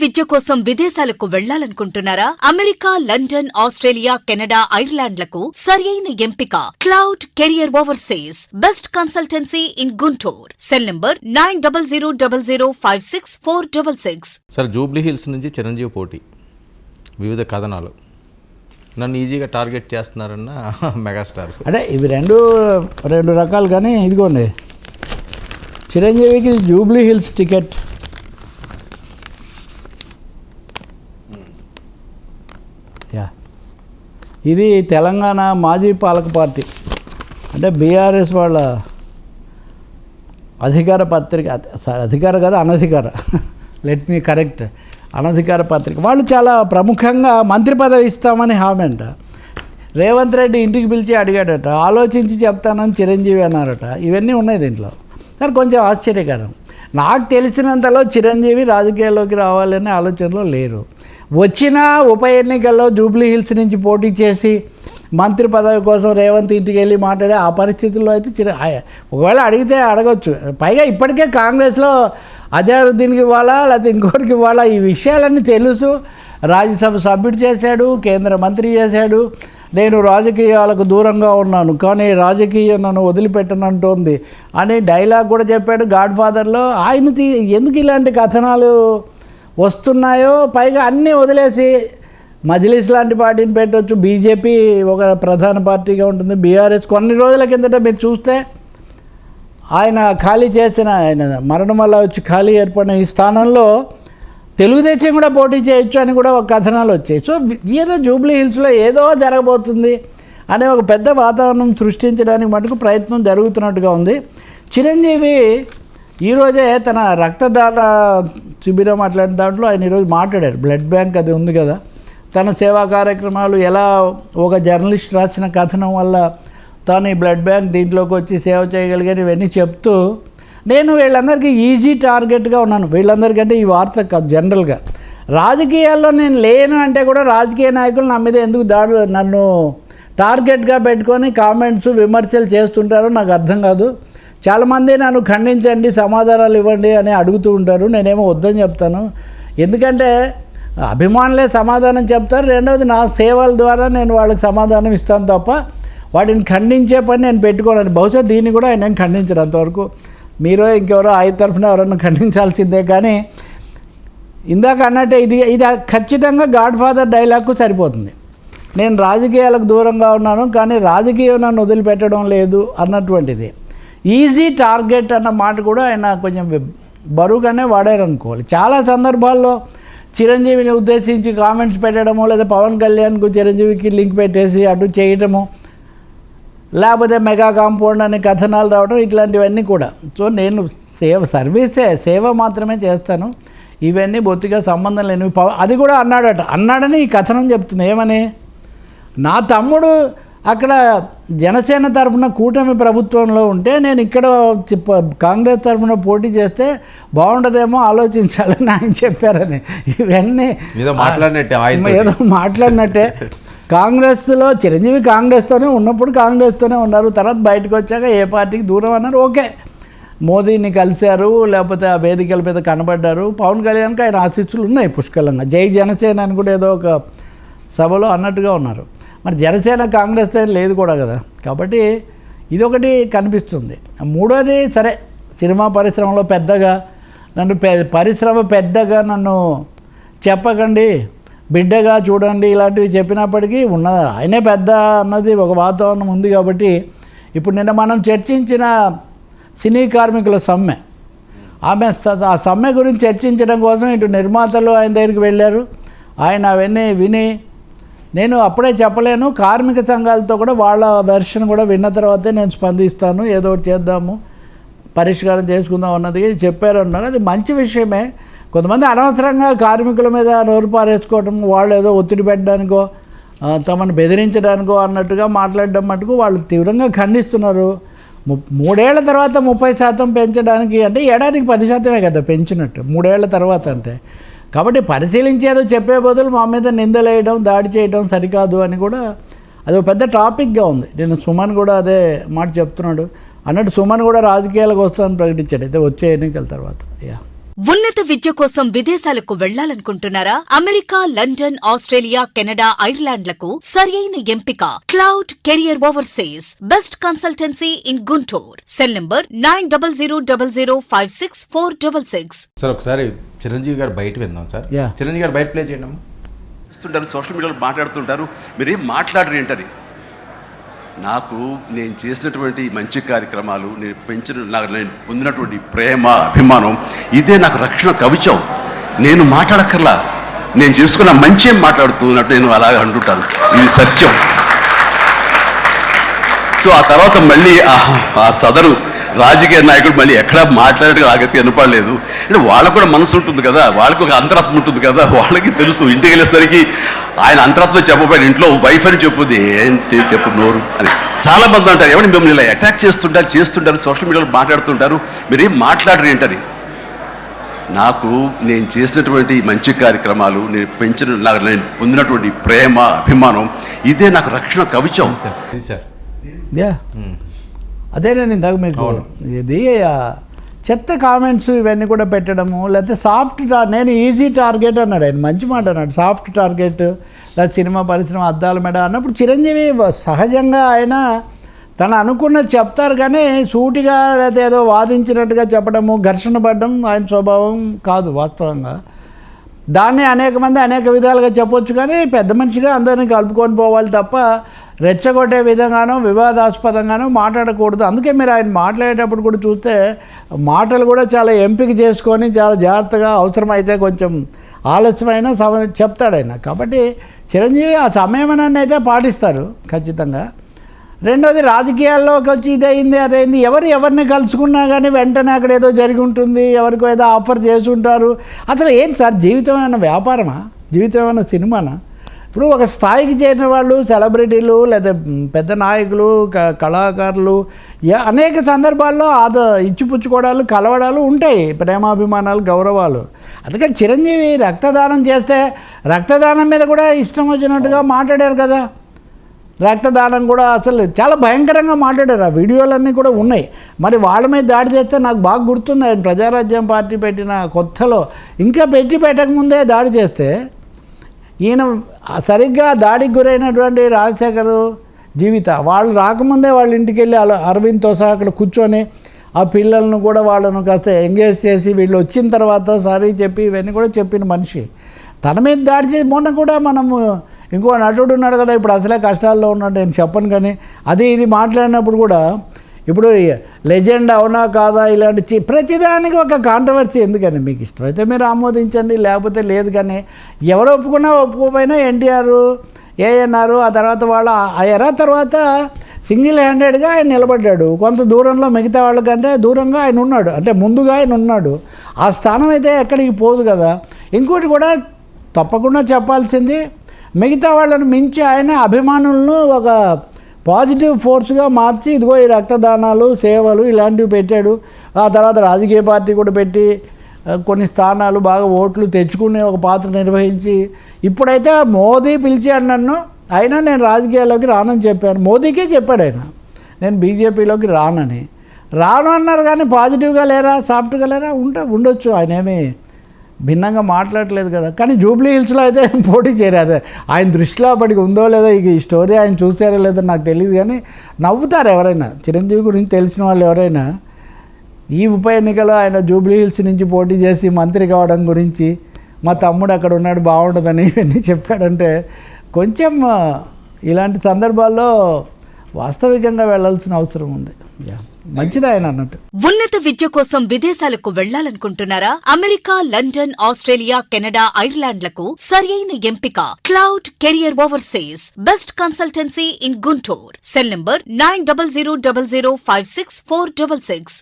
విద్య కోసం విదేశాలకు వెళ్లాలనుకుంటున్నారా? America, London, Australia, Canada, ఐర్లాండ్లకు సరియైన ఎంపిక cloud career overseas. Best consultancy in Guntur. Cell number 9000564466. Sir, Jubilee hills నుంచి చిరంజీవి పోటీ, వివిధ కథనాలు నన్ను ఈజీగా టార్గెట్ చేస్తున్నారన్న మెగాస్టార్. అంటే ఇవి రెండు రకాలు. కానీ ఇదిగోండి, చిరంజీవికి జూబ్లీ హిల్స్ టికెట్ ఇది తెలంగాణ మాజీ పాలక పార్టీ అంటే బీఆర్ఎస్ వాళ్ళ అధికార పత్రిక, అధికార కాదు అనధికార, లెట్ మీ కరెక్ట్, అనధికార పత్రిక. వాళ్ళు చాలా ప్రముఖంగా మంత్రి పదవి ఇస్తామని హామీ అంట. రేవంత్ రెడ్డి ఇంటికి పిలిచి అడిగాడట, ఆలోచించి చెప్తానని చిరంజీవి అన్నారట. ఇవన్నీ ఉన్నాయి దీంట్లో. సరే, కొంచెం ఆశ్చర్యకరం. నాకు తెలిసినంతలో చిరంజీవి రాజకీయాల్లోకి రావాలనే ఆలోచనలో లేరు. వచ్చిన ఉప ఎన్నికల్లో జూబ్లీ హిల్స్ నుంచి పోటీ చేసి మంత్రి పదవి కోసం రేవంత్ ఇంటికి వెళ్ళి మాట్లాడే ఆ పరిస్థితుల్లో అయితే ఒకవేళ అడిగితే అడగచ్చు. పైగా ఇప్పటికే కాంగ్రెస్లో అజారుద్దీన్కి ఇవ్వాలా లేకపోతే ఇంకోరికి ఇవ్వాలా, ఈ విషయాలన్నీ తెలుసు. రాజ్యసభ సభ్యుడు చేశాడు, కేంద్ర మంత్రి చేశాడు. నేను రాజకీయాలకు దూరంగా ఉన్నాను కానీ రాజకీయం నన్ను వదిలిపెట్టనంటోంది అని డైలాగ్ కూడా చెప్పాడు గాడ్ ఫాదర్లో. ఆయనకి ఎందుకు ఇలాంటి కథనాలు వస్తున్నాయో, పైగా అన్నీ వదిలేసి మజ్లిస్ లాంటి పార్టీని పెట్టవచ్చు. బీజేపీ ఒక ప్రధాన పార్టీగా ఉంటుంది. బీఆర్ఎస్ కొన్ని రోజుల కిందట మీరు చూస్తే ఆయన ఖాళీ చేసిన, ఆయన మరణం వల్ల వచ్చి ఖాళీ ఏర్పడిన ఈ స్థానంలో తెలుగుదేశం కూడా పోటీ చేయొచ్చు అని కూడా ఒక కథనాలు వచ్చాయి. సో ఏదో జూబ్లీ హిల్స్లో ఏదో జరగబోతుంది అనే ఒక పెద్ద వాతావరణం సృష్టించడానికి మటుకు ప్రయత్నం జరుగుతున్నట్టుగా ఉంది. చిరంజీవి ఈరోజే తన రక్తదాన శిబిరం అట్లాంటి దాంట్లో ఆయన ఈరోజు మాట్లాడారు. బ్లడ్ బ్యాంక్ అది ఉంది కదా, తన సేవా కార్యక్రమాలు ఎలా ఒక జర్నలిస్ట్ రాసిన కథనం వల్ల తాను ఈ బ్లడ్ బ్యాంక్ దీంట్లోకి వచ్చి సేవ చేయగలిగాను ఇవన్నీ చెప్తూ, నేను వీళ్ళందరికీ ఈజీ టార్గెట్గా ఉన్నాను. వీళ్ళందరికంటే ఈ వార్త కాదు, జనరల్గా రాజకీయాల్లో నేను లేను అంటే కూడా రాజకీయ నాయకులు నా మీద ఎందుకు నన్ను టార్గెట్గా పెట్టుకొని కామెంట్స్ విమర్శలు చేస్తుంటారో నాకు అర్థం కాదు. చాలామంది నన్ను ఖండించండి, సమాధానాలు ఇవ్వండి అని అడుగుతూ ఉంటారు. నేనేమో వద్దని చెప్తాను. ఎందుకంటే అభిమానులే సమాధానం చెప్తారు. రెండవది నా సేవల ద్వారా నేను వాళ్ళకి సమాధానం ఇస్తాను తప్ప వాటిని ఖండించే పని నేను పెట్టుకోను. బహుశా దీన్ని కూడా ఆయన ఖండించరు అంతవరకు. మీరు ఇంకెవరో ఆయన తరఫున ఎవరన్నా ఖండించాల్సిందే. కానీ ఇందాక అన్నట్టే ఇది ఖచ్చితంగా గాడ్ ఫాదర్ డైలాగ్కు సరిపోతుంది. నేను రాజకీయాలకు దూరంగా ఉన్నాను కానీ రాజకీయం నన్ను వదిలిపెట్టడం లేదు అన్నటువంటిది. ఈజీ టార్గెట్ అన్న మాట కూడా ఆయన కొంచెం బరువుగానే వాడారనుకోవాలి. చాలా సందర్భాల్లో చిరంజీవిని ఉద్దేశించి కామెంట్స్ పెట్టడము, లేదా పవన్ కళ్యాణ్కు చిరంజీవికి లింక్ పెట్టేసి అటు చేయటము, లేకపోతే మెగా కాంపౌండ్ అనే కథనాలు రావడం, ఇట్లాంటివన్నీ కూడా. సో నేను సేవ మాత్రమే చేస్తాను, ఇవన్నీ బొత్తిగా సంబంధం లేనివి. అది కూడా అన్నాడని ఈ కథనం చెప్తుంది. ఏమని, నా తమ్ముడు అక్కడ జనసేన తరఫున కూటమి ప్రభుత్వంలో ఉంటే నేను ఇక్కడ కాంగ్రెస్ తరఫున పోటీ చేస్తే బాగుండదేమో ఆలోచించాలని ఆయన చెప్పారని. ఇవన్నీ ఏదో మాట్లాడినట్టే. కాంగ్రెస్లో చిరంజీవి కాంగ్రెస్తోనే ఉన్నప్పుడు కాంగ్రెస్తోనే ఉన్నారు. తర్వాత బయటకు వచ్చాక ఏ పార్టీకి దూరం అన్నారు. ఓకే, మోదీని కలిశారు, లేకపోతే ఆ వేదికల మీద కనబడ్డారు. పవన్ కళ్యాణ్కి ఆయన ఆశీస్సులు ఉన్నాయి పుష్కలంగా. జై జనసేన అని కూడా ఏదో ఒక సభలో అన్నట్టుగా ఉన్నారు. మరి జనసేన కాంగ్రెస్ లేదు కూడా కదా. కాబట్టి ఇదొకటి కనిపిస్తుంది. మూడోది, సరే సినిమా పరిశ్రమలో పెద్దగా నన్ను చెప్పకండి, బిడ్డగా చూడండి ఇలాంటివి చెప్పినప్పటికీ ఆయనే పెద్ద అన్నది ఒక వాతావరణం ఉంది. కాబట్టి ఇప్పుడు నిన్న మనం చర్చించిన సినీ కార్మికుల సమ్మె, ఆ సమ్మె గురించి చర్చించడం కోసం ఇటు నిర్మాతలు ఆయన దగ్గరికి వెళ్ళారు. ఆయన అవన్నీ విని, నేను అప్పుడే చెప్పలేను, కార్మిక సంఘాలతో కూడా వాళ్ళ వెర్షన్ కూడా విన్న తర్వాతే నేను స్పందిస్తాను, ఏదో ఒకటి చేద్దాము, పరిష్కారం చేసుకుందాం అన్నది చెప్పారు అన్నారు. అది మంచి విషయమే. కొంతమంది అనవసరంగా కార్మికుల మీద నోరు పారేసుకోవడం, వాళ్ళు ఏదో ఒత్తిడి పెట్టడానికో తమను బెదిరించడానికో అన్నట్టుగా మాట్లాడడం మటుకు వాళ్ళు తీవ్రంగా ఖండిస్తున్నారు. 3 ఏళ్ల తర్వాత 30% పెంచడానికి, అంటే ఏడాదికి 10% కదా పెంచినట్టు 3 ఏళ్ల తర్వాత అంటే. కాబట్టి పరిశీలించేదో చెప్పే బదులు మా మీద నిందలేయడం, దాడి చేయడం సరికాదు అని కూడా అది ఒక పెద్ద టాపిక్గా ఉంది. నేను సుమన్ కూడా అదే మాట చెప్తున్నాడు. అన్నట్టు సుమన్ కూడా రాజకీయాలకు వస్తానని ప్రకటించాడు, అయితే వచ్చే ఎన్నికల తర్వాత. ఉన్నత విద్య కోసం విదేశాలకు వెళ్లాలనుకుంటున్నారా? అమెరికా, లండన్, ఆస్ట్రేలియా, కెనడా, ఐర్లాండ్లకు సరియైన ఎంపిక cloud career overseas. Best consultancy in Guntur. Cell number 9000564666. Sir ఒకసారి చిరంజీవి గారు బయట విందాం సార్. Yeah. చిరంజీవి గారు బయట ప్లే చేయండి. సోషల్ మీడియాలో మాట్లాడుతుంటారు, మీరేం మాట్లాడరు ఏంటని. నాకు నేను చేసినటువంటి మంచి కార్యక్రమాలు, నేను నేను పొందినటువంటి ప్రేమ, అభిమానం, ఇదే నాకు రక్షణ కవచం. నేను మాట్లాడక్కర్లా, నేను చేసుకున్న మంచి మాట్లాడుతున్నట్టు నేను అలాగే అంటుంటాను. ఇది సత్యం. సో ఆ తర్వాత మళ్ళీ ఆ సదరు రాజకీయ నాయకుడు మళ్ళీ ఎక్కడా మాట్లాడేట్టుగా ఆగతి కనపడలేదు. అంటే వాళ్ళకు కూడా మనసు ఉంటుంది కదా, వాళ్ళకి ఒక అంతరాత్మ ఉంటుంది కదా, వాళ్ళకి తెలుసు. ఇంటికి వెళ్ళేసరికి ఆయన అంతరాత్మ చెప్పబోయాడు, ఇంట్లో వైఫ్ అని చెప్పుద్ది, ఏంటి చెప్పు నోరు అని. చాలా మంది అంటారు, ఎవరిని మిమ్మల్ని ఇలా అటాక్ చేస్తుంటారు సోషల్ మీడియాలో మాట్లాడుతుంటారు, మీరేం మాట్లాడరు ఏంటని. నాకు నేను చేసినటువంటి మంచి కార్యక్రమాలు, నేను నేను పొందినటువంటి ప్రేమ, అభిమానం, ఇదే నాకు రక్షణ కవచం. సార్ యా అదే నేను ఇందాక మీకు ఇది చెత్త కామెంట్స్ ఇవన్నీ కూడా పెట్టడము, లేకపోతే నేను ఈజీ టార్గెట్ అన్నాడు ఆయన, మంచి మాట అన్నాడు. సాఫ్ట్ టార్గెట్ లేదా సినిమా పరిశ్రమ అద్దాల మేడ అన్నప్పుడు చిరంజీవి సహజంగా ఆయన తను అనుకున్నది చెప్తారు, కానీ సూటిగా లేకపోతే ఏదో వాదించినట్టుగా చెప్పడము, ఘర్షణ పడడం ఆయన స్వభావం కాదు వాస్తవంగా. దాన్ని అనేక మంది అనేక విధాలుగా చెప్పొచ్చు, కానీ పెద్ద మనిషిగా అందరినీ కలుపుకొని పోవాలి తప్ప రెచ్చగొట్టే విధంగానో వివాదాస్పదంగానో మాట్లాడకూడదు. అందుకే మీరు ఆయన మాట్లాడేటప్పుడు కూడా చూస్తే మాటలు కూడా చాలా ఎంపిక చేసుకొని చాలా జాగ్రత్తగా, అవసరమైతే కొంచెం ఆలస్యమైన సమయం చెప్తాడు ఆయన. కాబట్టి చిరంజీవి ఆ సమయమనాన్ని అయితే పాటిస్తారు ఖచ్చితంగా. రెండోది, రాజకీయాల్లోకి వచ్చి ఇదైంది అదైంది, ఎవరిని కలుసుకున్నా కానీ వెంటనే అక్కడ ఏదో జరిగి ఉంటుంది, ఎవరికో ఏదో ఆఫర్ చేసి ఉంటారు. అసలు ఏంటి సార్, జీవితం ఏమైనా వ్యాపారమా? జీవితం ఏమైనా సినిమానా? ఇప్పుడు ఒక స్థాయికి చేరిన వాళ్ళు, సెలబ్రిటీలు లేదా పెద్ద నాయకులు, కళాకారులు అనేక సందర్భాల్లో ఇచ్చిపుచ్చుకోవడాలు, కలవడాలు ఉంటాయి, ప్రేమాభిమానాలు, గౌరవాలు. అందుకని చిరంజీవి రక్తదానం చేస్తే రక్తదానం మీద కూడా ఇష్టం వచ్చినట్టుగా మాట్లాడారు కదా. రక్తదానం కూడా అసలు చాలా భయంకరంగా మాట్లాడారు, ఆ వీడియోలన్నీ కూడా ఉన్నాయి. మరి వాళ్ళ మీద దాడి చేస్తే నాకు బాగా గుర్తుంది, ఆయన ప్రజారాజ్యం పార్టీ పెట్టిన కొత్తలో ఇంకా పెట్టకముందే దాడి చేస్తే, ఈయన సరిగ్గా దాడికి గురైనటువంటి రాజశేఖర్, జీవిత వాళ్ళు రాకముందే వాళ్ళ ఇంటికి వెళ్ళి అరవింద్తో సహా అక్కడ కూర్చొని ఆ పిల్లలను కూడా వాళ్ళను కాస్త ఎంగేజ్ చేసి వీళ్ళు వచ్చిన తర్వాత సారీ చెప్పి ఇవన్నీ కూడా చెప్పిన మనిషి. తన మీద దాడి చేసి మొన్న కూడా మనము ఇంకో నటుడు ఉన్నాడు కదా, ఇప్పుడు అసలే కష్టాల్లో ఉన్నాడు, నేను చెప్పను, కానీ అది ఇది మాట్లాడినప్పుడు కూడా ఇప్పుడు లెజెండ్ అవునా కాదా ఇలాంటి ప్రతిదానికి ఒక కాంట్రవర్సీ ఎందుకని. మీకు ఇష్టమైతే మీరు ఆమోదించండి, లేకపోతే లేదు. కానీ ఎవరు ఒప్పుకున్నా ఒప్పుకోపోయినా ఎన్టీఆర్, ఏఎన్ఆర్, ఆ తర్వాత వాళ్ళ ఆ ఎరా తర్వాత సింగిల్ హ్యాండెడ్గా ఆయన నిలబడ్డాడు. కొంత దూరంలో మిగతా వాళ్ళకంటే దూరంగా ఆయన ఉన్నాడు, అంటే ముందుగా ఆయన ఉన్నాడు. ఆ స్థానం అయితే ఎక్కడికి పోదు కదా. ఇంకోటి కూడా తప్పకుండా చెప్పాల్సింది, మిగతా వాళ్ళని మించి ఆయన అభిమానులను ఒక పాజిటివ్ ఫోర్స్గా మార్చి ఇదిగో ఈ రక్తదానాలు, సేవలు ఇలాంటివి పెట్టాడు. ఆ తర్వాత రాజకీయ పార్టీ కూడా పెట్టి కొన్ని స్థానాలు బాగా ఓట్లు తెచ్చుకునే ఒక పాత్ర నిర్వహించి, ఇప్పుడైతే మోదీ పిలిచాడు నన్ను, అయినా నేను రాజకీయాల్లోకి రానని చెప్పాను. మోదీకే చెప్పాడు ఆయన, నేను బీజేపీలోకి రాను అన్నారు. కానీ పాజిటివ్గా లేరా, సాఫ్ట్గా లేరా? ఉండొచ్చు, ఆయన ఏమీ భిన్నంగా మాట్లాడలేదు కదా. కానీ జూబ్లీ హిల్స్లో అయితే పోటీ చేయలేదు. ఆయన దృష్టిలో అప్పటికి ఉందో లేదో ఈ స్టోరీ ఆయన చూసారో లేదో నాకు తెలియదు, కానీ నవ్వుతారు ఎవరైనా, చిరంజీవి గురించి తెలిసిన వాళ్ళు ఎవరైనా. ఈ ఉప ఎన్నికలో ఆయన జూబ్లీ హిల్స్ నుంచి పోటీ చేసి మంత్రి కావడం గురించి, మా తమ్ముడు అక్కడ ఉన్నాడు బాగుంటుందని ఇవన్నీ చెప్పాడంటే కొంచెం ఇలాంటి సందర్భాల్లో వాస్తవికంగా వెళ్లాల్సిన అవసరం ఉంది. మంచిది ఆయన అన్నట్టు. ఉన్నత విద్య కోసం విదేశాలకు వెళ్లాలనుకుంటున్నారా? అమెరికా, లండన్, ఆస్ట్రేలియా, కెనడా, ఐర్లాండ్లకు సరియైన ఎంపిక cloud career overseas. Best consultancy in Guntur. Cell number 9000564666.